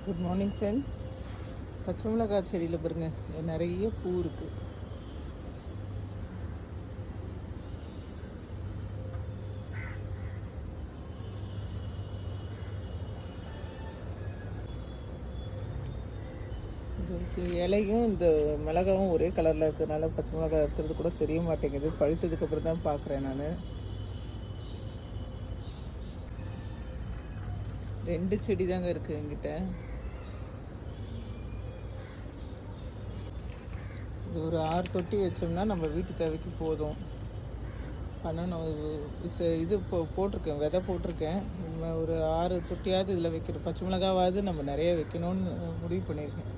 Good morning friends. பச்சை மிளகாய் செடியில் பாருங்க நிறைய பூ இருக்குது. இதுக்கு இலையும் இந்த மிளகாவும் ஒரே கலரில் இருக்கிறதுனால பச்சை மிளகாய் இருக்கிறது கூட தெரிய மாட்டேங்குது. பழுத்ததுக்கப்புறம் தான் பார்க்குறேன் நான். 2 செடி தாங்க இருக்குது என்கிட்ட. இது ஒரு 6 தொட்டி வச்சோம்னா நம்ம வீட்டு தேவைக்கு போதும். பண்ணணும். இது இப்போ போட்டிருக்கேன், விதை போட்டிருக்கேன். நம்ம ஒரு 6 தொட்டியாவது இதில் வைக்கணும். பச்சை மிளகாவாவது நம்ம நிறைய வைக்கணும்னு முடிவு பண்ணியிருக்கேன்.